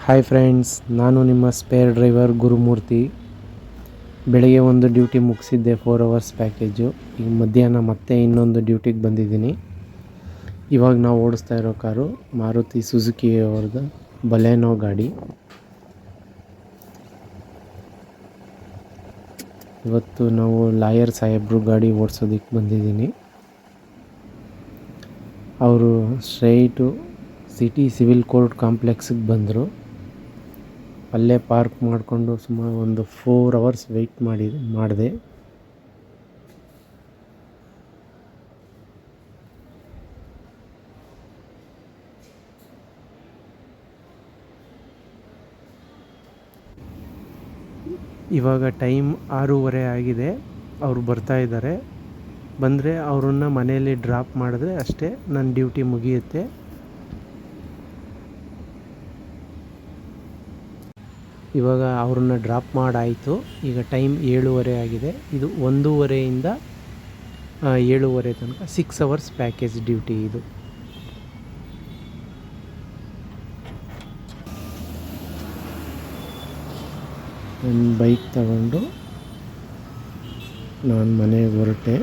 Hi friends, ನಾನು ನಿಮ್ಮ spare driver Gurumurthy. ಬೆಳಗ್ಗೆ ಒಂದು ಡ್ಯೂಟಿ ಮುಗಿಸಿದ್ದೆ, 4 ಅವರ್ಸ್ ಪ್ಯಾಕೇಜು. ಈಗ ಮಧ್ಯಾಹ್ನ ಮತ್ತೆ ಇನ್ನೊಂದು ಡ್ಯೂಟಿಗೆ ಬಂದಿದ್ದೀನಿ. ಇವಾಗ ನಾವು ಓಡಿಸ್ತಾ ಇರೋ ಕಾರು ಮಾರುತಿ ಸುಜುಕಿ ಅವ್ರದ್ದು ಬಲೆನೋ ಗಾಡಿ. ಇವತ್ತು ನಾವು ಲಾಯರ್ ಸಾಹೇಬ್ರು ಗಾಡಿ ಓಡಿಸೋದಕ್ಕೆ ಬಂದಿದ್ದೀನಿ. ಅವರು ಸ್ಟ್ರೈಟು ಸಿಟಿ ಸಿವಿಲ್ ಕೋರ್ಟ್ ಕಾಂಪ್ಲೆಕ್ಸಿಗೆ ಬಂದರು. ಅಲ್ಲೇ ಪಾರ್ಕ್ ಮಾಡಿಕೊಂಡು ಸುಮಾರು ಒಂದು 4 ಅವರ್ಸ್ ವೆಯ್ಟ್ ಮಾಡಿದೆ. ಇವಾಗ ಟೈಮ್ 6:30 ಆಗಿದೆ. ಅವರು ಬರ್ತಾ ಇದ್ದಾರೆ. ಬಂದರೆ ಅವ್ರನ್ನ ಮನೆಯಲ್ಲಿ ಡ್ರಾಪ್ ಮಾಡಿದ್ರೆ ಅಷ್ಟೇ ನನ್ನ ಡ್ಯೂಟಿ ಮುಗಿಯುತ್ತೆ. ಇವಾಗ ಅವ್ರನ್ನ ಡ್ರಾಪ್ ಮಾಡಾಯಿತು. ಈಗ ಟೈಮ್ 7:30 ಆಗಿದೆ. ಇದು 1:30ಇಂದ 7:30 ತನಕ 6 ಅವರ್ಸ್ ಪ್ಯಾಕೇಜ್ ಡ್ಯೂಟಿ ಇದು. ನನ್ನ ಬೈಕ್ ತಗೊಂಡು ನಾನು ಮನೆಗೆ ಹೊರಟೆ.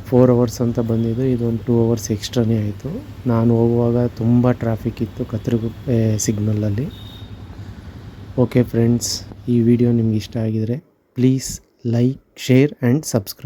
4 ಅವರ್ಸ್ ಅಂತ ಬಂದಿದ್ದು, ಇದೊಂದು 2 ಅವರ್ಸ್ ಎಕ್ಸ್ಟ್ರಾನೇ ಆಯಿತು. ನಾನು ಹೋಗುವಾಗ ತುಂಬ ಟ್ರಾಫಿಕ್ ಇತ್ತು ಕತ್ತರಗುಪ್ಪೆ ಸಿಗ್ನಲಲ್ಲಿ. ಓಕೆ ಫ್ರೆಂಡ್ಸ್, ಈ ವಿಡಿಯೋ ನಿಮ್ಗೆ ಇಷ್ಟ ಆಗಿದರೆ please like, share and subscribe.